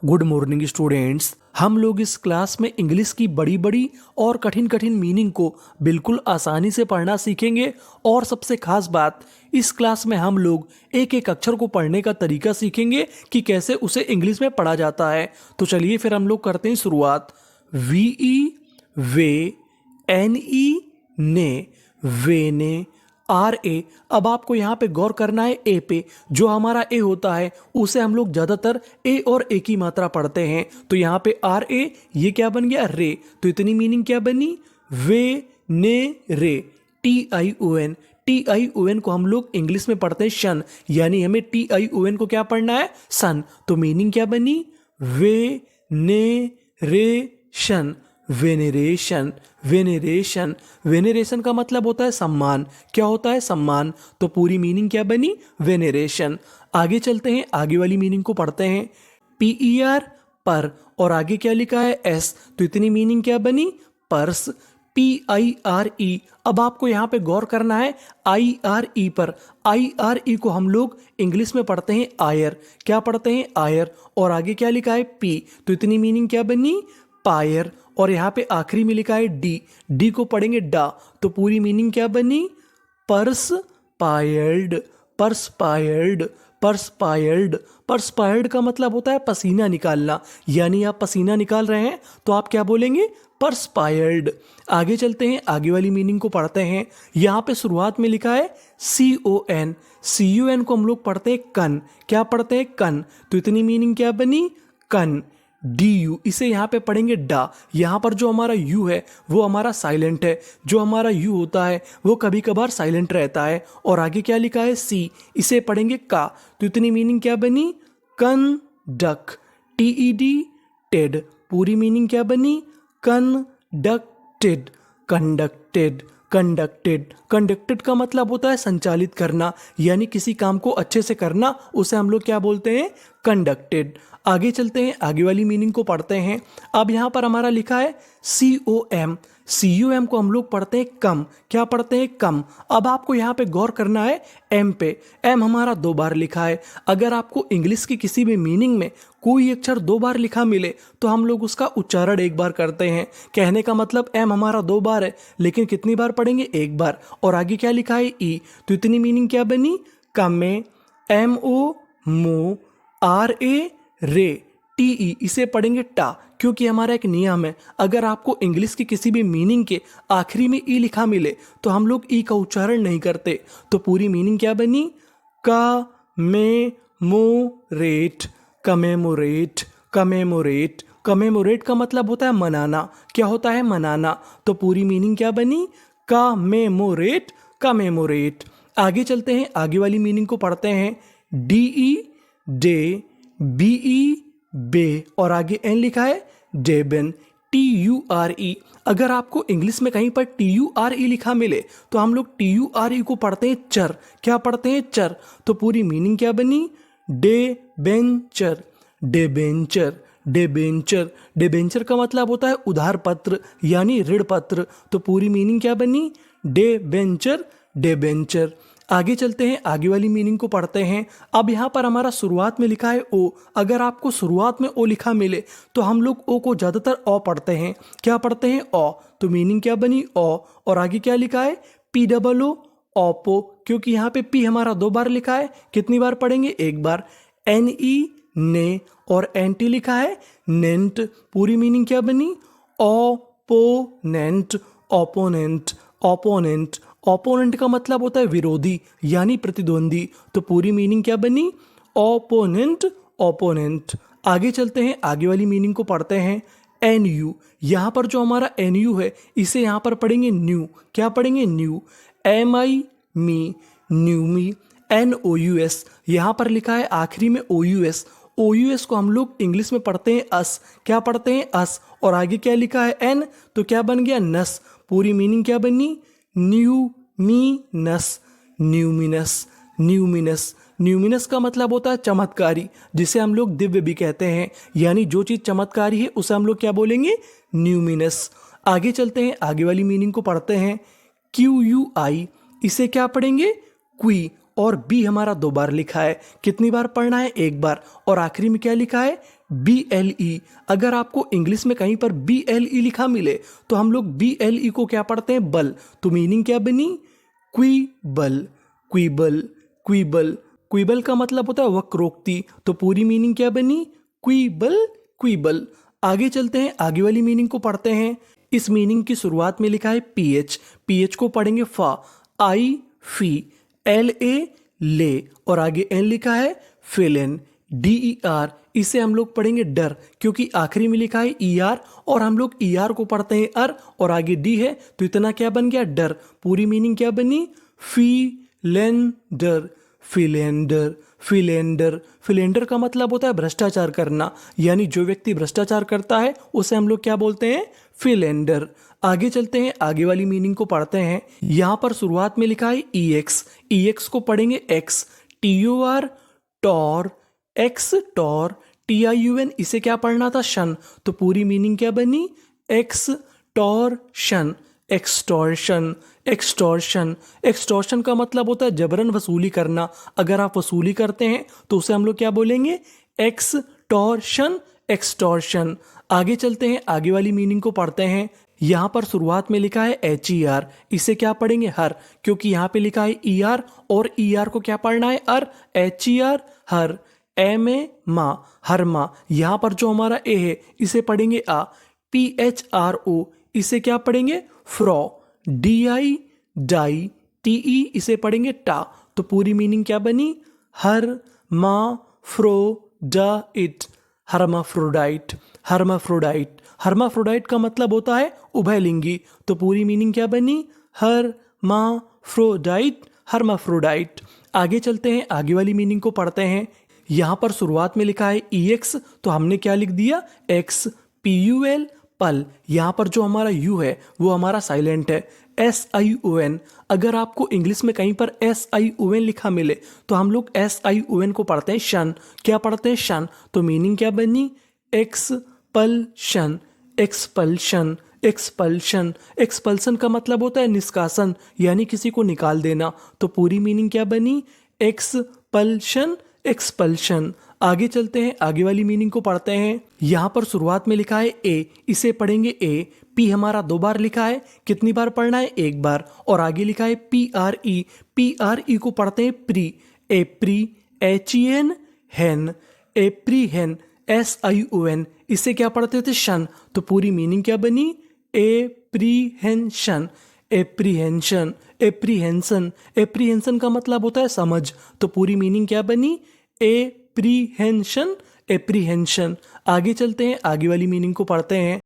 Good morning students. हम लोग इस क्लास में इंग्लिश की बड़ी बड़ी और कठिन कठिन मीनिंग को बिल्कुल आसानी से पढ़ना सीखेंगे। और सबसे खास बात, इस क्लास में हम लोग एक एक अक्षर को पढ़ने का तरीका सीखेंगे कि कैसे उसे इंग्लिश में पढ़ा जाता है। तो चलिए फिर हम लोग करते हैं शुरुआत। वी, वे, एन ई, ने, वेने, आर ए। अब आपको यहाँ पे गौर करना है ए पे। जो हमारा ए होता है उसे हम लोग ज्यादातर ए और ए की मात्रा पढ़ते हैं। तो यहाँ पे आर ए, ये क्या बन गया? रे। तो इतनी मीनिंग क्या बनी? वे ने रे। TION, TION को हम लोग इंग्लिश में पढ़ते हैं शन, यानी हमें TION को क्या पढ़ना है? सन। तो मीनिंग क्या बनी? वे ने रे शन, वेनेरेशन। वेनेरेशन, वेनेरेशन का मतलब होता है सम्मान। क्या होता है? सम्मान। तो पूरी मीनिंग क्या बनी? वेनेरेशन। आगे चलते हैं, आगे वाली मीनिंग को पढ़ते हैं। PER, पर, और आगे क्या लिखा है? S। तो इतनी मीनिंग क्या बनी? पर्स। PIRE। अब आपको यहाँ पे गौर करना है IRE पर। IRE को हम लोग इंग्लिश में पढ़ते हैं आयर। क्या पढ़ते हैं? आयर। और आगे क्या लिखा है? P। तो इतनी मीनिंग क्या बनी? पायर। और यहाँ पे आखिरी में लिखा है डी। डी को पढ़ेंगे डा। तो पूरी मीनिंग क्या बनी? Perspired. Perspired, perspired. Perspired का मतलब होता है पसीना निकालना, यानी आप पसीना निकाल रहे हैं तो आप क्या बोलेंगे? पर्स पायर्ड। आगे चलते हैं, आगे वाली मीनिंग को पढ़ते हैं। यहाँ पे शुरुआत में लिखा है CON। CON को हम लोग पढ़ते हैं कन। क्या पढ़ते हैं? कन। तो इतनी मीनिंग क्या बनी? कन। DU, इसे यहाँ पे पढ़ेंगे डा। यहाँ पर जो हमारा यू है वो हमारा साइलेंट है। जो हमारा यू होता है वो कभी कभार साइलेंट रहता है। और आगे क्या लिखा है? C, इसे पढ़ेंगे का। तो इतनी मीनिंग क्या बनी? कंडक्ट। TED, Ted. पूरी मीनिंग क्या बनी? कंडक्टेड। Conducted, conducted. कंडक्टेड का मतलब होता है संचालित करना, यानी किसी काम को अच्छे से करना, उसे हम लोग क्या बोलते हैं? कंडक्टेड। आगे चलते हैं, आगे वाली मीनिंग को पढ़ते हैं। अब यहाँ पर हमारा लिखा है COM। COM को हम लोग पढ़ते हैं कम। क्या पढ़ते हैं? कम। अब आपको यहाँ पे गौर करना है M पे। M हमारा 2 बार लिखा है। अगर आपको इंग्लिश की किसी भी मीनिंग में कोई अक्षर 2 बार लिखा मिले तो हम लोग उसका उच्चारण 1 बार करते हैं। कहने का मतलब M हमारा 2 बार है, लेकिन कितनी बार पढ़ेंगे? 1 बार। और आगे क्या लिखा है? E। तो इतनी मीनिंग क्या बनी? कम में। MO, मो। RA, रे। TE, इसे पढ़ेंगे टा, क्योंकि हमारा एक नियम है, अगर आपको इंग्लिश की किसी भी मीनिंग के आखिरी में ई लिखा मिले तो हम लोग ई का उच्चारण नहीं करते। तो पूरी मीनिंग क्या बनी? कमेमोरेट। Commemorate, commemorate. कमेमोरेट का मतलब होता है मनाना। क्या होता है? मनाना। तो पूरी मीनिंग क्या बनी? Commemorate, commemorate. आगे चलते हैं, आगे वाली मीनिंग को पढ़ते हैं। DE, day. BE, बे। और आगे एन लिखा है डेबन। TURE। अगर आपको इंग्लिश में कहीं पर TURE लिखा मिले तो हम लोग TURE को पढ़ते हैं चर। क्या पढ़ते हैं? चर। तो पूरी मीनिंग क्या बनी? डेबेंचर। Debenture, debenture. डेबेंचर का मतलब होता है उधार पत्र, यानी ऋण पत्र। तो पूरी मीनिंग क्या बनी? Debenture, debenture. आगे चलते हैं, आगे वाली मीनिंग को पढ़ते हैं। अब यहाँ पर हमारा शुरुआत में लिखा है ओ। अगर आपको शुरुआत में ओ लिखा मिले तो हम लोग ओ को ज़्यादातर ओ पढ़ते हैं। क्या पढ़ते हैं? ओ। तो मीनिंग क्या बनी? ओ। और आगे क्या लिखा है? POO, Oppo. क्योंकि यहाँ पे पी हमारा 2 बार लिखा है। कितनी बार पढ़ेंगे? 1 बार। NE, ने। और NT लिखा है नेंट। पूरी मीनिंग क्या बनी? ओपोनेंट। Opponent, opponent. ओपोनेंट का मतलब होता है विरोधी, यानी प्रतिद्वंदी। तो पूरी मीनिंग क्या बनी? Opponent, opponent. आगे चलते हैं, आगे वाली मीनिंग को पढ़ते हैं। NU। यहाँ पर जो हमारा NU है इसे यहाँ पर पढ़ेंगे न्यू। क्या पढ़ेंगे? न्यू। MI, मी। न्यू मी। NOUS, यहाँ पर लिखा है आखिरी में OUS। OUS को हम लोग इंग्लिश में पढ़ते हैं अस। क्या पढ़ते हैं? अस। और आगे क्या लिखा है? N। तो क्या बन गया? नस। पूरी मीनिंग क्या बनी? न्यूमीनस। न्यूमिनस, न्यूमिनस। न्यूमिनस का मतलब होता है चमत्कारी, जिसे हम लोग दिव्य भी कहते हैं, यानी जो चीज़ चमत्कारी है उसे हम लोग क्या बोलेंगे? न्यूमिनस। आगे चलते हैं, आगे वाली मीनिंग को पढ़ते हैं। QUI, इसे क्या पढ़ेंगे? क्वी। और बी हमारा 2 बार लिखा है। कितनी बार पढ़ना है? 1 बार। और आखिरी में क्या लिखा है? BLE। अगर आपको इंग्लिश में कहीं पर BLE लिखा मिले तो हम लोग BLE को क्या पढ़ते हैं? बल। तो मीनिंग क्या बनी? क्वीबल। क्वीबल क्वीबल क्वीबल का मतलब होता है वक्रोक्ति। तो पूरी मीनिंग क्या बनी? क्वीबल क्वीबल। आगे चलते हैं, आगे वाली मीनिंग को पढ़ते हैं। इस मीनिंग की शुरुआत में लिखा है PH। PH को पढ़ेंगे फा। I fee. LA ले। और आगे N लिखा है फिलन। DER इसे हम लोग पढ़ेंगे डर, क्योंकि आखिरी में लिखा है ER और हम लोग ER को पढ़ते हैं अर, और आगे D है तो इतना क्या बन गया? डर। पूरी मीनिंग क्या बनी? फिलेंडर। फिलेंडर फिलेंडर फिलेंडर का मतलब होता है भ्रष्टाचार करना, यानी जो व्यक्ति भ्रष्टाचार करता है उसे हम लोग क्या बोलते हैं? फिलेंडर। आगे चलते हैं, आगे वाली मीनिंग को पढ़ते हैं। यहां पर शुरुआत में लिखा है EX। EX को पढ़ेंगे X। TOR टॉर। X टॉर। TIUN इसे क्या पढ़ना था? शन। तो पूरी मीनिंग क्या बनी? एक्सटॉर्शन। एक्सटॉर्शन एक्सटॉर्शन एक्सटॉर्शन का मतलब होता है जबरन वसूली करना। अगर आप वसूली करते हैं तो उसे हम लोग क्या बोलेंगे? Extortion extortion. आगे चलते हैं, आगे वाली मीनिंग को पढ़ते हैं। यहां पर शुरुआत में लिखा है HER। इसे क्या पढ़ेंगे? हर, क्योंकि यहां पे लिखा है ER और ER को क्या पढ़ना है? अर। HER हर। MA माँ, हर माँ। यहां पर जो हमारा A है इसे पढ़ेंगे आ। PHRO इसे क्या पढ़ेंगे? फ्रॉ। DI die. TE इसे पढ़ेंगे टा। तो पूरी मीनिंग क्या बनी? हर मा फ्रो डा इट। हर्माफ्रोडाइट। हर्माफ्रोडाइट हर्माफ्रोडाइट का मतलब होता है उभयलिंगी। तो पूरी मीनिंग क्या बनी? Hermaphrodite hermaphrodite. आगे चलते हैं, आगे वाली मीनिंग को पढ़ते हैं। यहां पर शुरुआत में लिखा है EX, तो हमने क्या लिख दिया? X। PUL पल। यहां पर जो हमारा U है वो हमारा साइलेंट है। SION। अगर आपको इंग्लिश में कहीं पर SION लिखा मिले तो हम लोग SION को पढ़ते हैं शन। क्या पढ़ते हैं? शन। तो मीनिंग क्या बनी? एक्सपल्शन। एक्सपल्शन एक्सपल्शन एक्सपल्शन का मतलब होता है निष्कासन, यानी किसी को निकाल देना। तो पूरी मीनिंग क्या बनी? Expulsion expulsion. आगे चलते हैं, आगे वाली मीनिंग को पढ़ते हैं। यहां पर शुरुआत में लिखा है A। इसे पढ़ेंगे A। P हमारा 2 बार लिखा है, कितनी बार पढ़ना है? 1 बार। और आगे लिखा है PRE। PRE को पढ़ते हैं प्री। एप्री। HEN हेन। एप्रीहेन। SION इसे क्या पढ़ते थे? शन। तो पूरी मीनिंग क्या बनी? एप्रीहेंशन एप्रीहेंशन एप्रीहेंशन एप्रीहेंशन का मतलब होता है समझ। तो पूरी मीनिंग क्या बनी? Apprehension apprehension. आगे चलते हैं, आगे वाली मीनिंग को पढ़ते हैं।